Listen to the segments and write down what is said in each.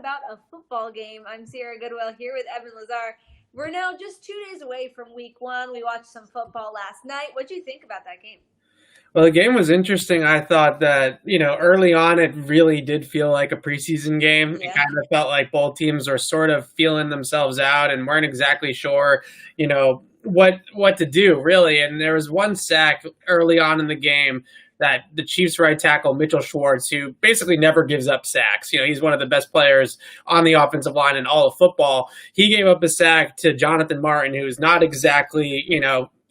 about a football game. I'm Sarah Goodwill here with Evan Lazar. We're now just 2 days away from week one. We watched some football last night. What do you think about that game? Well, the game was interesting. I thought that, early on, it really did feel like a preseason game. It Yeah. kind of felt like both teams were sort of feeling themselves out and weren't exactly sure, what to do, really. And there was one sack early on in the game that the Chiefs right tackle, Mitchell Schwartz, who basically never gives up sacks. He's one of the best players on the offensive line in all of football. He gave up a sack to Jonathan Martin, who's not exactly,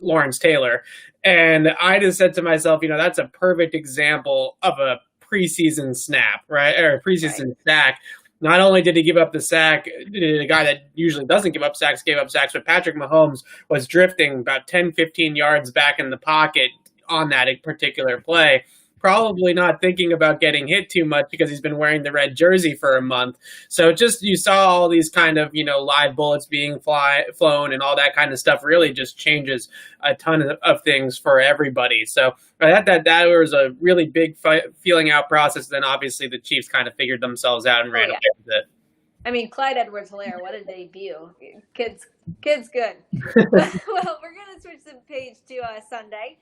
Lawrence Taylor. And I just said to myself, that's a perfect example of a preseason snap, right? Or a preseason sack. Not only did he give up the sack, the guy that usually doesn't give up sacks gave up sacks, but Patrick Mahomes was drifting about 10, 15 yards back in the pocket on that particular play. Probably not thinking about getting hit too much because he's been wearing the red jersey for a month. So just you saw all these kind of, live bullets being flown and all that kind of stuff really just changes a ton of things for everybody. So that was a really big feeling out process. Then obviously the Chiefs kind of figured themselves out and ran away with it. I mean, Clyde Edwards-Helaire, what a debut. Kid's good. Well, we're going to switch the page to Sunday.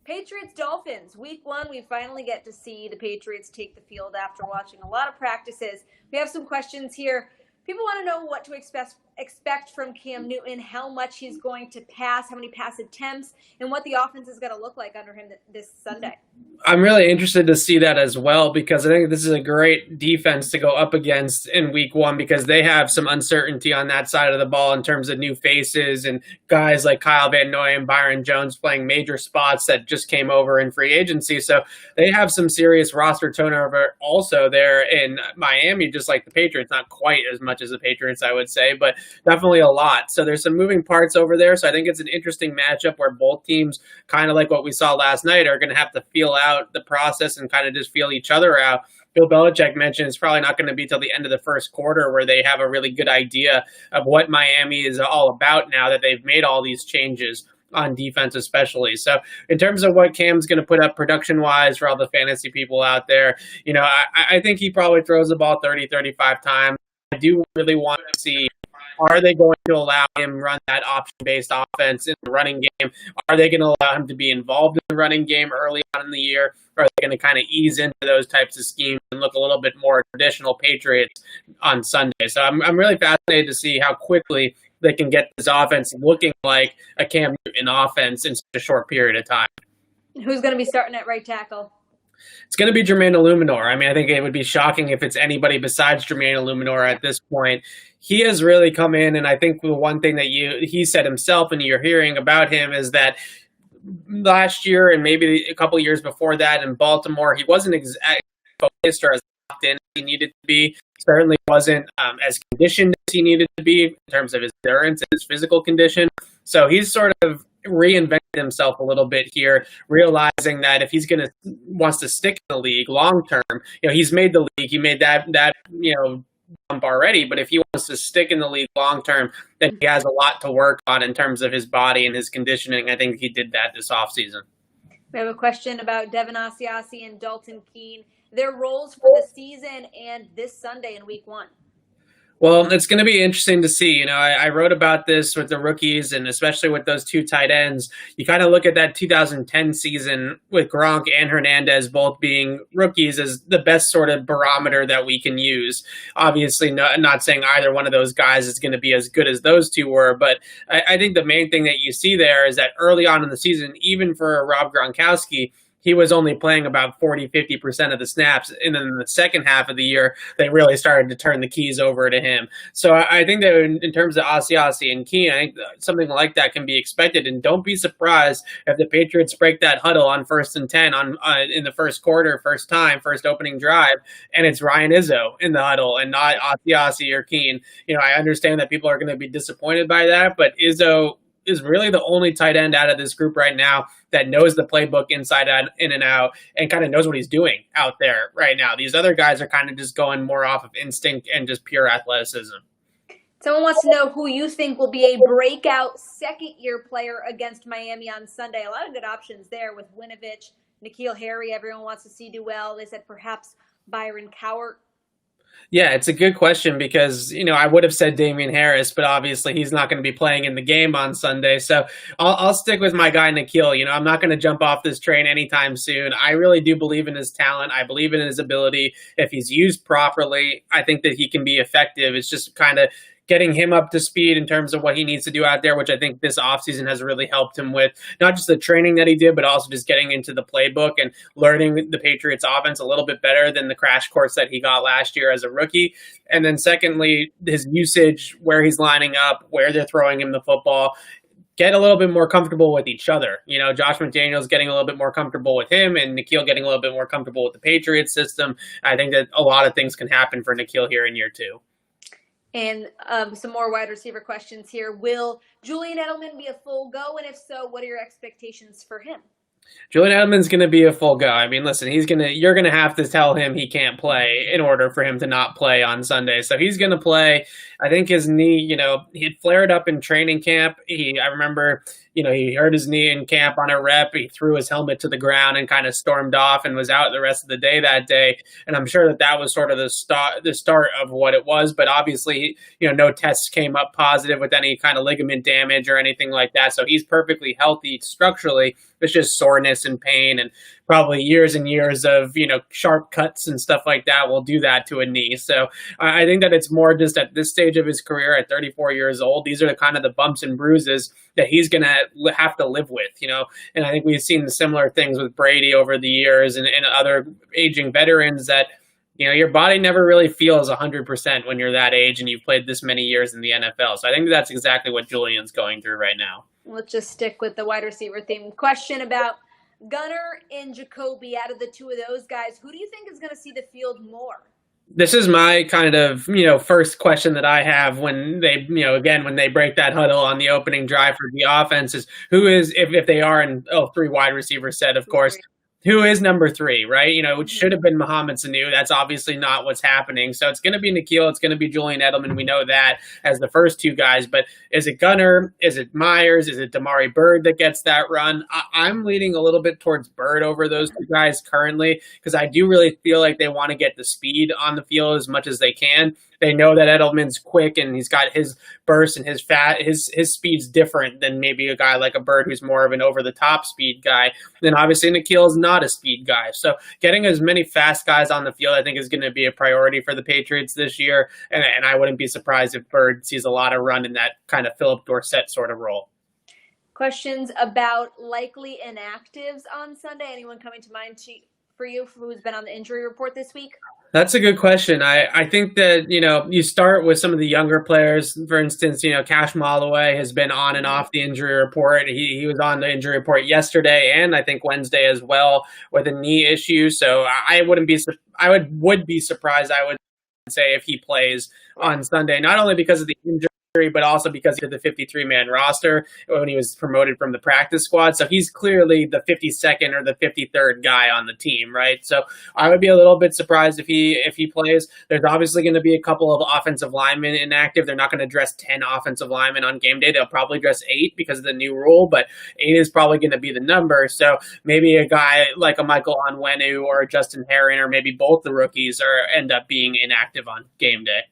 Patriots Dolphins week one. We finally get to see the Patriots take the field after watching a lot of practices. We have some questions here. People want to know what to expect from Cam Newton, how much he's going to pass, how many pass attempts, and what the offense is going to look like under him this Sunday. I'm really interested to see that as well, because I think this is a great defense to go up against in week one, because they have some uncertainty on that side of the ball in terms of new faces and guys like Kyle Van Noy and Byron Jones playing major spots that just came over in free agency. So they have some serious roster turnover also there in Miami, just like the Patriots. Not quite as much as the Patriots, I would say, but definitely a lot. So there's some moving parts over there. So I think it's an interesting matchup where both teams, kind of like what we saw last night, are going to have to feel out the process and kind of just feel each other out. Bill Belichick mentioned it's probably not going to be till the end of the first quarter where they have a really good idea of what Miami is all about now that they've made all these changes on defense especially. So in terms of what Cam's going to put up production-wise for all the fantasy people out there, I think he probably throws the ball 30, 35 times. I do really want to see, are they going to allow him run that option-based offense in the running game? Are they going to allow him to be involved in the running game early on in the year? Or are they going to kind of ease into those types of schemes and look a little bit more traditional Patriots on Sunday? So I'm really fascinated to see how quickly they can get this offense looking like a Cam Newton offense in such a short period of time. Who's going to be starting at right tackle? It's going to be Jermaine Illuminor. I mean, I think it would be shocking if it's anybody besides Jermaine Illuminor at this point. He has really come in, and I think the one thing that he said himself and you're hearing about him is that last year and maybe a couple of years before that in Baltimore, he wasn't exactly focused or as locked in as he needed to be. Certainly wasn't as conditioned as he needed to be in terms of his endurance and his physical condition. So he's sort of reinvented himself a little bit here, realizing that if he's wants to stick in the league long term, he's made the league, he made that jump already, but if he wants to stick in the league long term, then he has a lot to work on in terms of his body and his conditioning. I think he did that this offseason. We have a question about Devin Asiasi and Dalton Keene, their roles for the season and this Sunday in week one. Well, it's going to be interesting to see. I wrote about this with the rookies, and especially with those two tight ends. You kind of look at that 2010 season with Gronk and Hernandez both being rookies as the best sort of barometer that we can use. Obviously, not saying either one of those guys is going to be as good as those two were, but I think the main thing that you see there is that early on in the season, even for Rob Gronkowski, he was only playing about 40, 50% of the snaps. And then in the second half of the year, they really started to turn the keys over to him. So I think that in terms of Asiasi and Keene, I think something like that can be expected. And don't be surprised if the Patriots break that huddle on 1st and 10 in the first quarter, first opening drive, and it's Ryan Izzo in the huddle and not Asiasi or Keene. I understand that people are going to be disappointed by that, but Izzo is really the only tight end out of this group right now that knows the playbook inside out, in and out, and kind of knows what he's doing out there right now. These other guys are kind of just going more off of instinct and just pure athleticism. Someone wants to know who you think will be a breakout second-year player against Miami on Sunday. A lot of good options there with Winovich, N'Keal Harry. Everyone wants to see do well. They said perhaps Byron Cowart. Yeah, it's a good question because, I would have said Damian Harris, but obviously he's not going to be playing in the game on Sunday. So I'll stick with my guy, Nikhil. I'm not going to jump off this train anytime soon. I really do believe in his talent. I believe in his ability. If he's used properly, I think that he can be effective. It's just kind of getting him up to speed in terms of what he needs to do out there, which I think this offseason has really helped him with not just the training that he did, but also just getting into the playbook and learning the Patriots offense a little bit better than the crash course that he got last year as a rookie. And then secondly, his usage, where he's lining up, where they're throwing him the football, get a little bit more comfortable with each other. Josh McDaniels getting a little bit more comfortable with him and Nikhil getting a little bit more comfortable with the Patriots system. I think that a lot of things can happen for Nikhil here in year two. And some more wide receiver questions here. Will Julian Edelman be a full go? And if so, what are your expectations for him? Julian Edelman's going to be a full go. I mean, listen, you're going to have to tell him he can't play in order for him to not play on Sunday. So he's going to play. I think his knee, he had flared up in training camp. I remember, he hurt his knee in camp on a rep. He threw his helmet to the ground and kind of stormed off and was out the rest of the day that day. And I'm sure that was sort of the start of what it was. But obviously, no tests came up positive with any kind of ligament damage or anything like that. So he's perfectly healthy structurally. It's just soreness and pain and probably years and years of, sharp cuts and stuff like that will do that to a knee. So I think that it's more just at this stage of his career at 34 years old, these are the kind of the bumps and bruises that he's going to have to live with, and I think we've seen the similar things with Brady over the years and other aging veterans that, your body never really feels 100% when you're that age and you've played this many years in the NFL. So I think that's exactly what Julian's going through right now. Let's just stick with the wide receiver theme. Question about Gunnar and Jacoby. Out of the two of those guys, who do you think is going to see the field more? This is my kind of, first question that I have when they, again, when they break that huddle on the opening drive for the offense is who is, if they are in three wide receiver set, of course, who is number three, right? It should have been Mohamed Sanu. That's obviously not what's happening. So it's going to be Nikhil. It's going to be Julian Edelman. We know that as the first two guys. But is it Gunnar? Is it Myers? Is it Damari Byrd that gets that run? I'm leaning a little bit towards Byrd over those two guys currently because I do really feel like they want to get the speed on the field as much as they can. They know that Edelman's quick and he's got his burst and his speed's different than maybe a guy like a Byrd who's more of an over-the-top speed guy. Then obviously Nikhil is not a speed guy. So getting as many fast guys on the field I think is going to be a priority for the Patriots this year. And I wouldn't be surprised if Byrd sees a lot of run in that kind of Philip Dorsett sort of role. Questions about likely inactives on Sunday? Anyone coming to mind for you who's been on the injury report this week? That's a good question. I think that, you start with some of the younger players. For instance, Cash Holloway has been on and off the injury report. He was on the injury report yesterday and I think Wednesday as well with a knee issue. So I would be surprised, I would say, if he plays on Sunday, not only because of the injury, but also because of the 53-man roster when he was promoted from the practice squad. So he's clearly the 52nd or the 53rd guy on the team, right? So I would be a little bit surprised if he plays. There's obviously going to be a couple of offensive linemen inactive. They're not going to dress 10 offensive linemen on game day. They'll probably dress 8 because of the new rule, but 8 is probably going to be the number. So maybe a guy like a Michael Onwenu or a Justin Herron or maybe both the rookies end up being inactive on game day.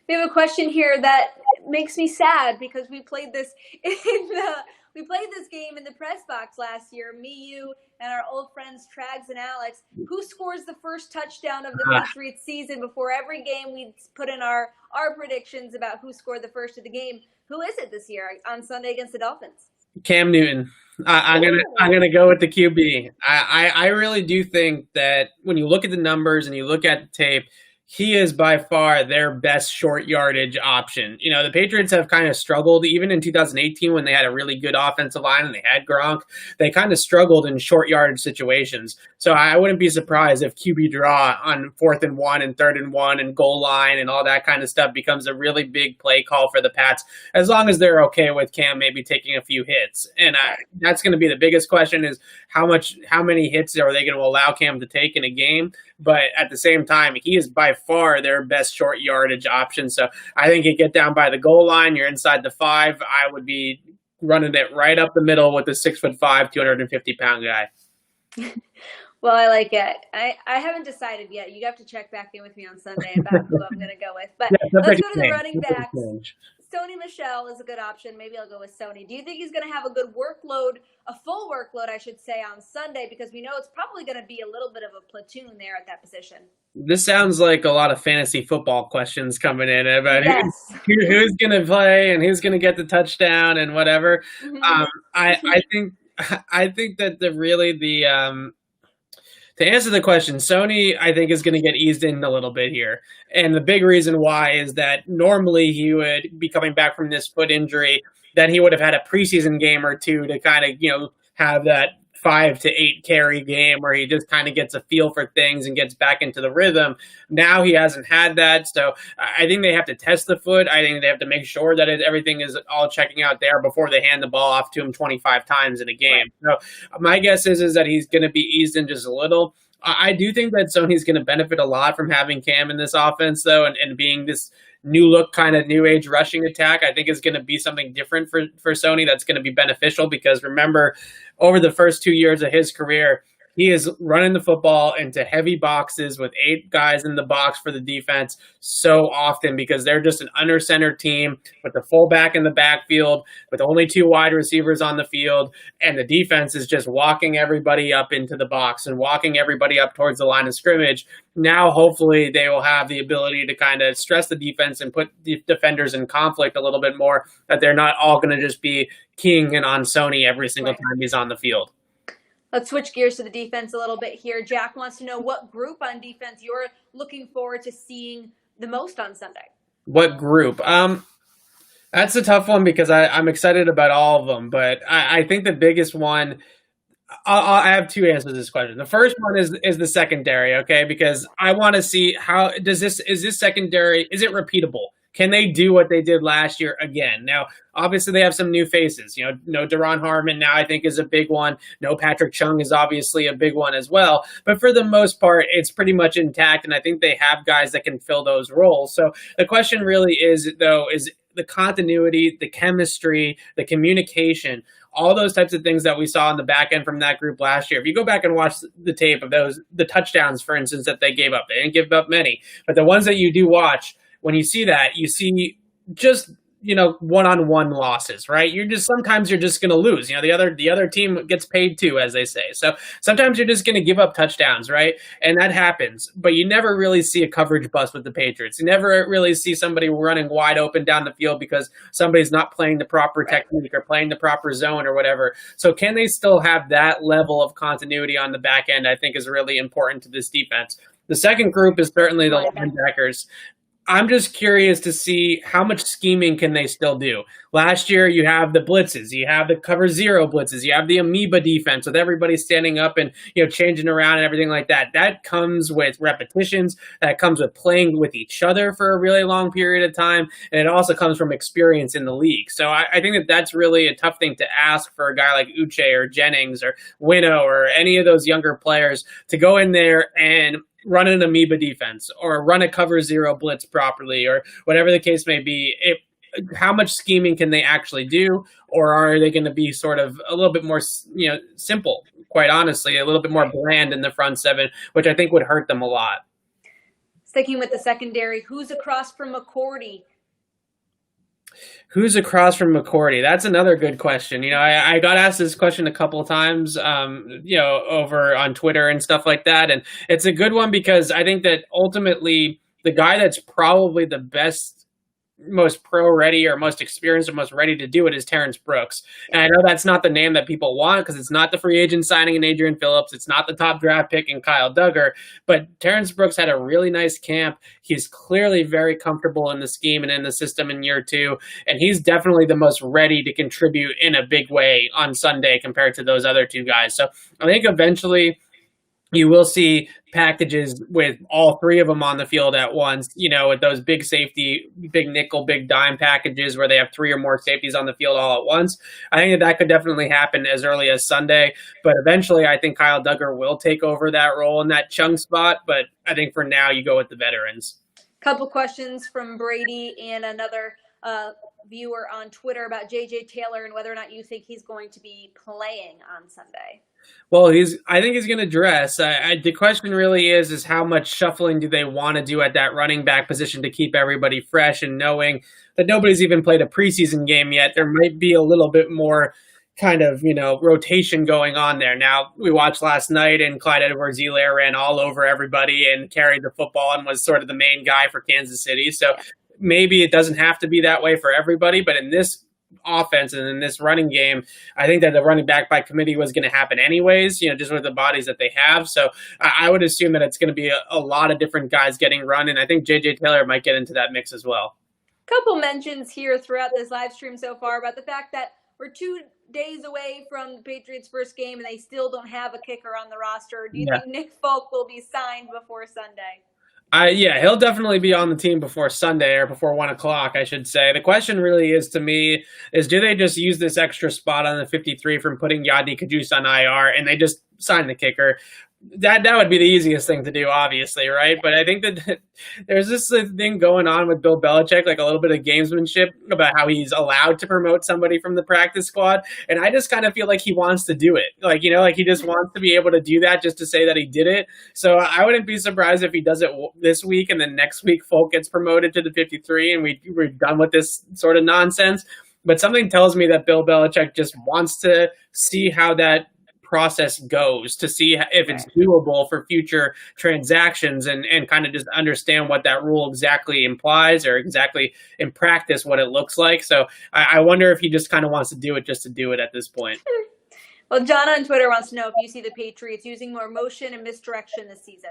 We have a question here that makes me sad because we played this game in the press box last year. Me, you, and our old friends Trags and Alex. Who scores the first touchdown of the Patriots season? Before every game, we put in our predictions about who scored the first of the game. Who is it this year on Sunday against the Dolphins? Cam Newton. I'm gonna go with the QB. I really do think that when you look at the numbers and you look at the tape, he is by far their best short yardage option. The Patriots have kind of struggled, even in 2018 when they had a really good offensive line and they had Gronk, they kind of struggled in short yardage situations. So I wouldn't be surprised if QB draw on 4th and 1 and 3rd and 1 and goal line and all that kind of stuff becomes a really big play call for the Pats, as long as they're okay with Cam maybe taking a few hits. And that's going to be the biggest question is how many hits are they going to allow Cam to take in a game? But at the same time, he is by far their best short yardage option. So I think you get down by the goal line, you're inside the 5. I would be running it right up the middle with the 6'5", 250-pound guy. Well, I like it. I haven't decided yet. You have to check back in with me on Sunday about who I'm going to go with. But Yeah, let's go to the running backs. Sony Michel is a good option. Maybe I'll go with Sony. Do you think he's going to have a good workload, a full workload, I should say, on Sunday? Because we know it's probably going to be a little bit of a platoon there at that position. This sounds like a lot of fantasy football questions coming in about who's going to play and who's going to get the touchdown and whatever. I think that to answer the question, Sony, I think, is going to get eased in a little bit here. And the big reason why is that normally he would be coming back from this foot injury, that he would have had a preseason game or two to kind of, have that 5 to 8 carry game where he just kind of gets a feel for things and gets back into the rhythm. Now he hasn't had that. So I think they have to test the foot. I think they have to make sure that everything is all checking out there before they hand the ball off to him 25 times in a game. Right. So my guess is that he's going to be eased in just a little. I do think that Sony's going to benefit a lot from having Cam in this offense, though, and being this new look kind of new age rushing attack. I think is going to be something different for Sony that's going to be beneficial because remember, over the first 2 years of his career, he is running the football into heavy boxes with 8 guys in the box for the defense so often because they're just an under-center team with the fullback in the backfield, with only 2 wide receivers on the field, and the defense is just walking everybody up into the box and walking everybody up towards the line of scrimmage. Now, hopefully, they will have the ability to kind of stress the defense and put the defenders in conflict a little bit more, that they're not all going to just be keying in on Sony every single time he's on the field. Let's switch gears to the defense a little bit here. Jack wants to know what group on defense you're looking forward to seeing the most on Sunday. What group? That's a tough one because I'm excited about all of them, but I think the biggest one, I have 2 answers to this question. The first one is the secondary, okay? Because I want to see is this secondary, is it repeatable? Can they do what they did last year again? Now, obviously, they have some new faces. No Daron Harmon now, I think, is a big one. No Patrick Chung is obviously a big one as well. But for the most part, it's pretty much intact, and I think they have guys that can fill those roles. So the question really is the continuity, the chemistry, the communication, all those types of things that we saw on the back end from that group last year. If you go back and watch the tape of the touchdowns, for instance, that they gave up, they didn't give up many. But the ones that you do watch, when you see that, you see just, one-on-one losses, right? Sometimes you're just going to lose. The other team gets paid too, as they say. So sometimes you're just going to give up touchdowns, right? And that happens. But you never really see a coverage bust with the Patriots. You never really see somebody running wide open down the field because somebody's not playing the proper technique or playing the proper zone or whatever. So can they still have that level of continuity on the back end, I think is really important to this defense. The second group is certainly the linebackers. I'm just curious to see how much scheming can they still do. Last year, you have the blitzes, you have the cover 0 blitzes, you have the amoeba defense with everybody standing up and changing around and everything like that. That comes with repetitions. That comes with playing with each other for a really long period of time, and it also comes from experience in the league. So I think that's really a tough thing to ask for a guy like Uche or Jennings or Winnow or any of those younger players to go in there and run an amoeba defense or run a cover 0 blitz properly or whatever the case may be. How much scheming can they actually do, or are they going to be sort of a little bit more, simple, quite honestly, a little bit more bland in the front 7, which I think would hurt them a lot. Sticking with the secondary, who's across from McCourty? Who's across from McCourty? That's another good question. I got asked this question a couple of times, over on Twitter and stuff like that. And it's a good one because I think that ultimately the guy that's probably the best, most pro-ready or most experienced or most ready to do it is Terrence Brooks. And I know that's not the name that people want because it's not the free agent signing in Adrian Phillips. It's not the top draft pick in Kyle Duggar. But Terrence Brooks had a really nice camp. He's clearly very comfortable in the scheme and in the system in year 2. And he's definitely the most ready to contribute in a big way on Sunday compared to those other 2 guys. So I think eventually you will see packages with all 3 of them on the field at once, with those big safety, big nickel, big dime packages where they have 3 or more safeties on the field all at once. I think that could definitely happen as early as Sunday. But eventually, I think Kyle Duggar will take over that role in that Chung spot. But I think for now, you go with the veterans. Couple questions from Brady and another viewer on Twitter about J.J. Taylor and whether or not you think he's going to be playing on Sunday. Well, I think he's going to dress. The question really is how much shuffling do they want to do at that running back position to keep everybody fresh, and knowing that nobody's even played a preseason game yet, there might be a little bit more kind of, rotation going on there. Now, we watched last night and Clyde Edwards-Helaire ran all over everybody and carried the football and was sort of the main guy for Kansas City. So maybe it doesn't have to be that way for everybody, but in this offense and in this running game, I think that the running back by committee was going to happen anyways, just with the bodies that they have. So I would assume that it's going to be a lot of different guys getting run, and I think J.J. Taylor might get into that mix as well. Couple mentions here throughout this live stream so far about the fact that we're 2 days away from the Patriots' first game and they still don't have a kicker on the roster. Do you think Nick Folk will be signed before Sunday? Yeah, he'll definitely be on the team before Sunday, or before 1 o'clock, I should say. The question really is, to me, is do they just use this extra spot on the 53 from putting Yadi Kajus on IR and they just sign the kicker? That would be the easiest thing to do, obviously, right? But I think that there's this thing going on with Bill Belichick, like a little bit of gamesmanship about how he's allowed to promote somebody from the practice squad. And I just kind of feel like he wants to do it. Like he just wants to be able to do that just to say that he did it. So I wouldn't be surprised if he does it this week and then next week Folk gets promoted to the 53 and we're done with this sort of nonsense. But something tells me that Bill Belichick just wants to see how that process goes, to see if it's doable for future transactions, and kind of just understand what that rule exactly implies, or exactly in practice what it looks like. So I wonder if he just kind of wants to do it just to do it at this point. Well, John on Twitter wants to know if you see the Patriots using more motion and misdirection this season.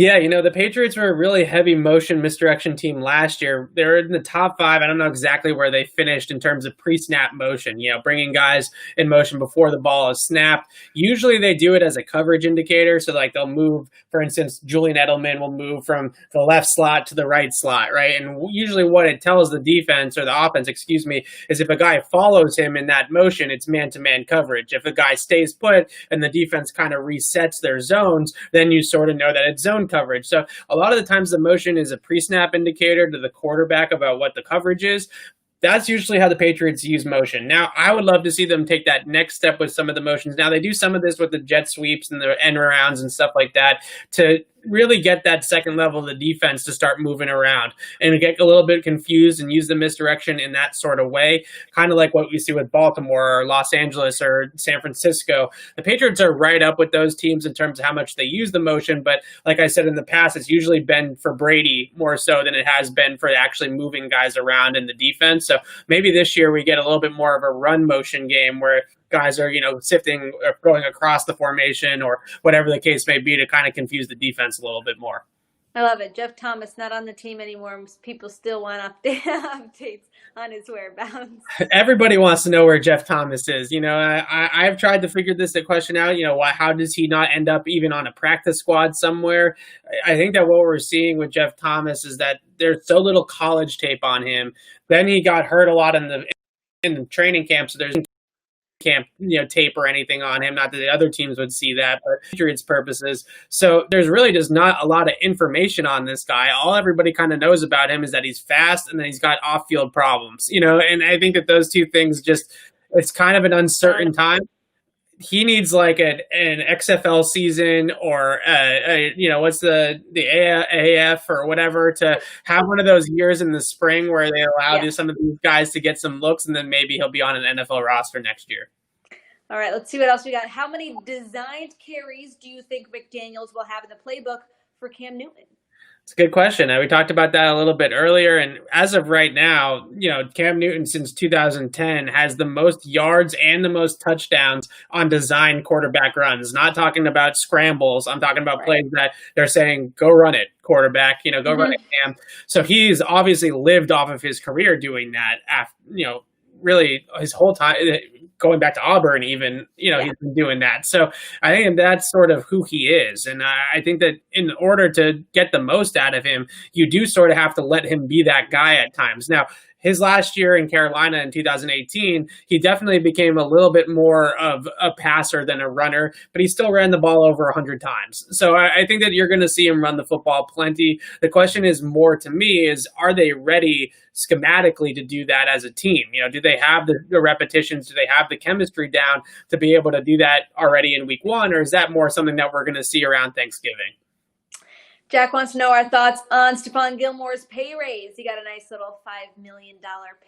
Yeah, the Patriots were a really heavy motion misdirection team last year. They were in the top 5. I don't know exactly where they finished in terms of pre-snap motion, bringing guys in motion before the ball is snapped. Usually they do it as a coverage indicator. So like they'll move, for instance, Julian Edelman will move from the left slot to the right slot, right? And usually what it tells the defense, or the offense, is if a guy follows him in that motion, it's man-to-man coverage. If a guy stays put and the defense kind of resets their zones, then you sort of know that it's zone coverage. So a lot of the times the motion is a pre-snap indicator to the quarterback about what the coverage is. That's usually how the Patriots use motion. Now, I would love to see them take that next step with some of the motions. Now, they do some of this with the jet sweeps and the end rounds and stuff like that to really get that second level of the defense to start moving around and get a little bit confused and use the misdirection in that sort of way, kind of like what we see with Baltimore or Los Angeles or San Francisco. The Patriots are right up with those teams in terms of how much they use the motion, but like I said in the past, it's usually been for Brady more so than it has been for actually moving guys around in the defense. So maybe this year we get a little bit more of a run motion game where guys are, sifting or going across the formation or whatever the case may be to kind of confuse the defense a little bit more. I love it. Jeff Thomas not on the team anymore. People still want updates on his whereabouts. Everybody wants to know where Jeff Thomas is. I've tried to figure this question out. How does he not end up even on a practice squad somewhere? I think that what we're seeing with Jeff Thomas is that there's so little college tape on him. Then he got hurt a lot in the training camp, so there's camp, tape or anything on him. Not that the other teams would see that, but for Patriots purposes. So there's really just not a lot of information on this guy. All everybody kind of knows about him is that he's fast and that he's got off-field problems, and I think that those two things it's kind of an uncertain time. He needs like an XFL season or what's the AAF or whatever to have one of those years in the spring where they allow some of these guys to get some looks, and then maybe he'll be on an NFL roster next year. All right, let's see what else we got. How many designed carries do you think McDaniels will have in the playbook for Cam Newton? It's a good question. We talked about that a little bit earlier. And as of right now, Cam Newton since 2010 has the most yards and the most touchdowns on design quarterback runs. Not talking about scrambles. I'm talking about plays that they're saying, go run it, quarterback, go run it, Cam. So he's obviously lived off of his career doing that after, really his whole time, going back to Auburn even, he's been doing that. So I think that's sort of who he is. And I think that in order to get the most out of him, you do sort of have to let him be that guy at times. Now, his last year in Carolina in 2018, he definitely became a little bit more of a passer than a runner, but he still ran the ball over 100 times. So I think that you're going to see him run the football plenty. The question is more to me is, are they ready schematically to do that as a team? Do they have the repetitions? Do they have the chemistry down to be able to do that already in week one? Or is that more something that we're going to see around Thanksgiving? Jack wants to know our thoughts on Stefan Gilmour's pay raise. He got a nice little $5 million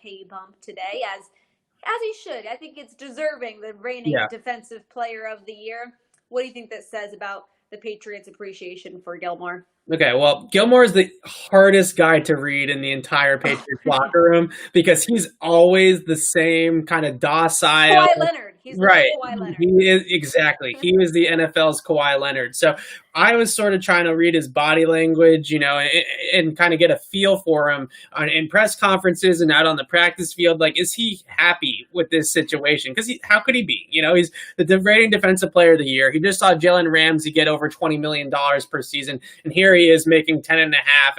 pay bump today, as he should. I think it's deserving, the reigning defensive player of the year. What do you think that says about the Patriots' appreciation for Gilmour? Okay, well, Gilmour is the hardest guy to read in the entire Patriots locker room because he's always the same kind of docile. Kawhi Leonard. He's right. Kawhi Leonard. He is, exactly. He was the NFL's Kawhi Leonard. So I was sort of trying to read his body language, and kind of get a feel for him in press conferences and out on the practice field. Like, is he happy with this situation? Because how could he be? He's the reigning defensive player of the year. He just saw Jalen Ramsey get over $20 million per season, and here he is making 10.5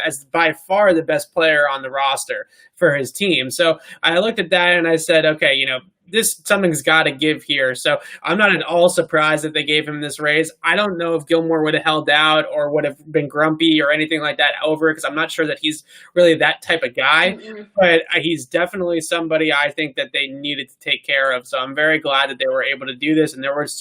as by far the best player on the roster for his team. So I looked at that and I said, okay, something's got to give here. So I'm not at all surprised that they gave him this raise. I don't know if Gilmour would have held out or would have been grumpy or anything like that over it, because I'm not sure that he's really that type of guy. Mm-hmm. But he's definitely somebody I think that they needed to take care of. So I'm very glad that they were able to do this. And there was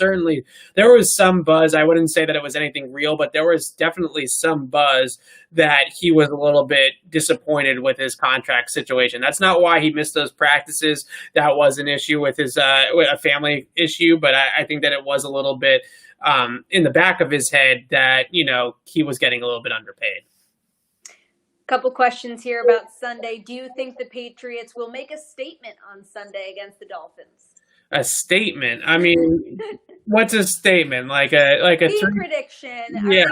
some buzz. I wouldn't say that it was anything real, but there was definitely some buzz that he was a little bit disappointed with his contract situation. That's not why he missed those practices. That was an issue with his with a family issue, but I think that it was a little bit in the back of his head that he was getting a little bit underpaid. Couple questions here about Sunday. Do you think the Patriots will make a statement on Sunday against the Dolphins? A statement? I mean, what's a statement? Like a prediction? Yeah.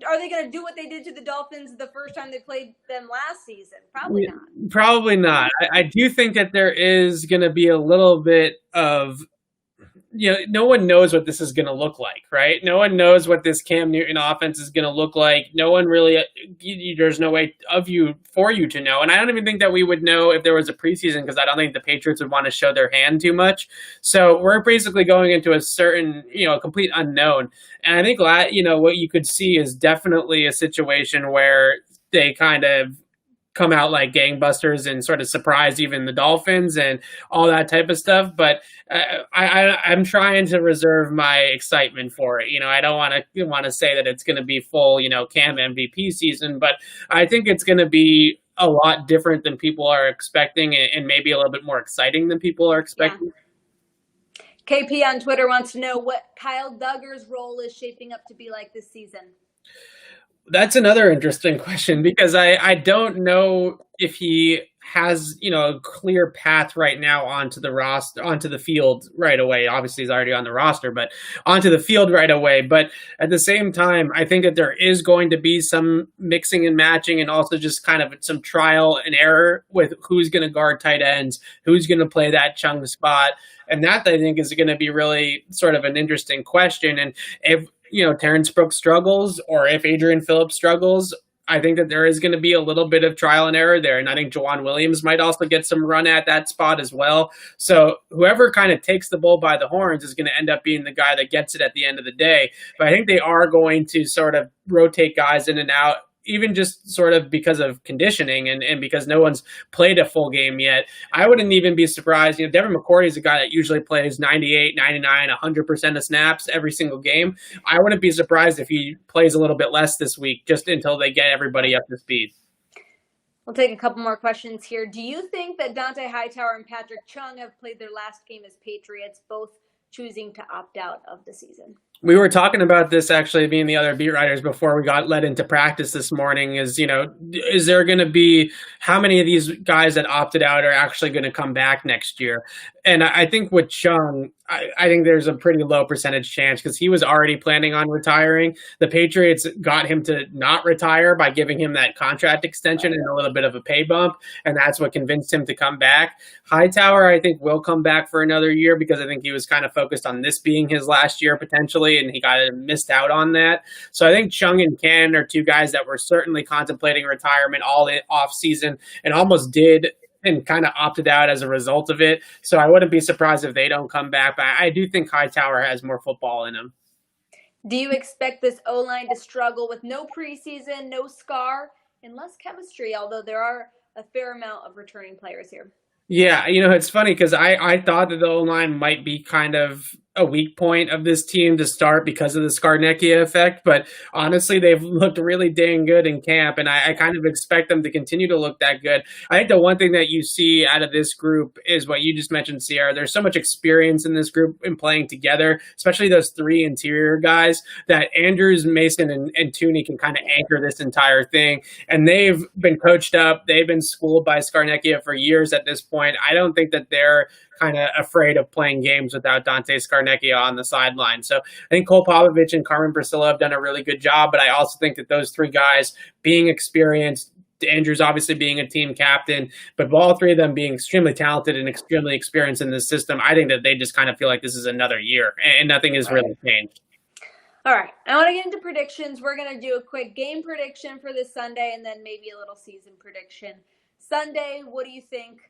Are they going to do what they did to the Dolphins the first time they played them last season? Probably not. Probably not. I do think that there is going to be a little bit of, no one knows what this is going to look like, right? No one knows what this Cam Newton offense is going to look like. No one really, there's no way for you to know. And I don't even think that we would know if there was a preseason, because I don't think the Patriots would want to show their hand too much. So we're basically going into a certain, a complete unknown. And I think, what you could see is definitely a situation where they kind of come out like gangbusters and sort of surprise even the Dolphins and all that type of stuff. But I'm trying to reserve my excitement for it. I don't want to say that it's going to be full, Cam MVP season, but I think it's going to be a lot different than people are expecting, and maybe a little bit more exciting than people are expecting. Yeah. KP on Twitter wants to know what Kyle Duggar's role is shaping up to be like this season. That's another interesting question, because I don't know if he has, a clear path right now onto the field right away. Obviously he's already on the roster, but onto the field right away. But at the same time, I think that there is going to be some mixing and matching, and also just kind of some trial and error with who's going to guard tight ends, who's going to play that Chung spot. And that, I think, is going to be really sort of an interesting question. And if Terrence Brooks struggles, or if Adrian Phillips struggles, I think that there is going to be a little bit of trial and error there. And I think Juwan Williams might also get some run at that spot as well. So whoever kind of takes the bull by the horns is going to end up being the guy that gets it at the end of the day. But I think they are going to sort of rotate guys in and out, even just sort of because of conditioning and because no one's played a full game yet. I wouldn't even be surprised. Devin McCourty is a guy that usually plays 98, 99, 100% of snaps every single game. I wouldn't be surprised if he plays a little bit less this week, just until they get everybody up to speed. We'll take a couple more questions here. Do you think that Dante Hightower and Patrick Chung have played their last game as Patriots, both choosing to opt out of the season? We were talking about this, actually, being the other beat writers, before we got led into practice this morning, is there going to be, how many of these guys that opted out are actually going to come back next year? And I think with Chung, I think there's a pretty low percentage chance, because he was already planning on retiring. The Patriots got him to not retire by giving him that contract extension and a little bit of a pay bump, and that's what convinced him to come back. Hightower, I think, will come back for another year, because I think he was kind of focused on this being his last year potentially, and he got missed out on that. So I think Chung and Ken are two guys that were certainly contemplating retirement all off season, and almost did and kind of opted out as a result of it. So I wouldn't be surprised if they don't come back. But I do think Hightower has more football in him. Do you expect this O-line to struggle with no preseason, no Scar, and less chemistry, although there are a fair amount of returning players here? Yeah, it's funny because I thought that the O-line might be kind of a weak point of this team to start because of the Skarnecchia effect, but honestly, they've looked really dang good in camp, and I kind of expect them to continue to look that good. I think the one thing that you see out of this group is what you just mentioned, Sierra. There's so much experience in this group in playing together, especially those three interior guys, that Andrews, Mason, and Tooney can kind of anchor this entire thing, and they've been coached up. They've been schooled by Skarnecchia for years at this point. I don't think that they're kind of afraid of playing games without Dante Skarnecchia on the sideline. So I think Cole Popovich and Carmen Priscilla have done a really good job, but I also think that those three guys being experienced, Andrews obviously being a team captain, but all three of them being extremely talented and extremely experienced in this system, I think that they just kind of feel like this is another year and nothing has really changed. All right, I want to get into predictions. We're going to do a quick game prediction for this Sunday and then maybe a little season prediction. Sunday, what do you think?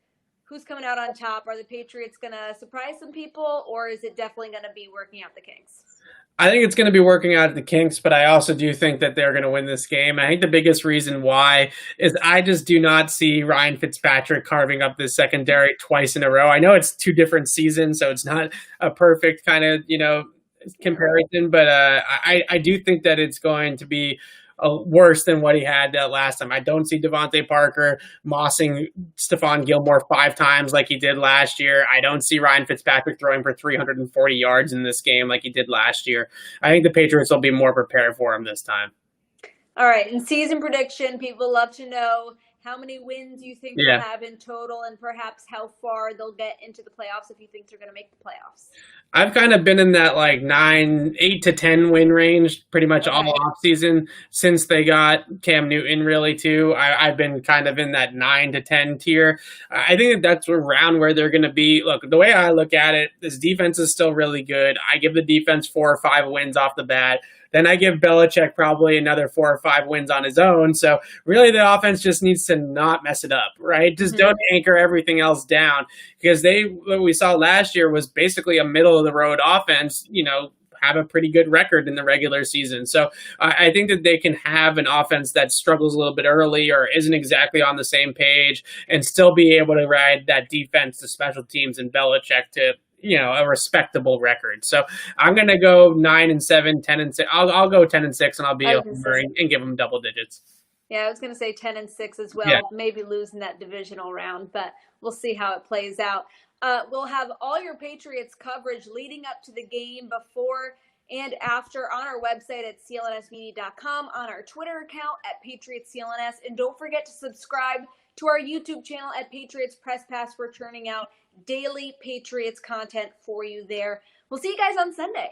Who's coming out on top? Are the Patriots going to surprise some people, or is it definitely going to be working out the kinks? I think it's going to be working out the kinks, but I also do think that they're going to win this game. I think the biggest reason why is I just do not see Ryan Fitzpatrick carving up this secondary twice in a row. I know it's two different seasons, so it's not a perfect kind of, comparison, but I do think that it's going to be worse than what he had last time. I don't see Devontae Parker mossing Stefan Gilmour 5 times like he did last year. I don't see Ryan Fitzpatrick throwing for 340 yards in this game like he did last year. I think the Patriots will be more prepared for him this time. All right, in season prediction, people love to know how many wins you think they'll have in total and perhaps how far they'll get into the playoffs if you think they're going to make the playoffs. I've kind of been in that 8 to 10 win range pretty much all off season since they got Cam Newton really too. I've been kind of in that 9 to 10 tier. I think that's around where they're going to be. Look, the way I look at it, this defense is still really good. I give the defense 4 or 5 wins off the bat. Then I give Belichick probably another 4 or 5 wins on his own. So really the offense just needs to not mess it up, right? Just don't anchor everything else down, because what we saw last year was basically a middle of the road offense, have a pretty good record in the regular season. So I think that they can have an offense that struggles a little bit early or isn't exactly on the same page and still be able to ride that defense, the special teams, and Belichick to a respectable record. So I'm going to go 9-7, 10-6. I'll go 10-6, and I'll be over and give them double digits. Yeah, I was going to say 10-6 as well. Maybe losing that divisional round, but we'll see how it plays out. We'll have all your Patriots coverage leading up to the game, before and after, on our website at clnsmedia.com, on our Twitter account at PatriotsCLNS, and don't forget to subscribe to our YouTube channel at Patriots Press Pass. We're churning out daily Patriots content for you there. We'll see you guys on Sunday.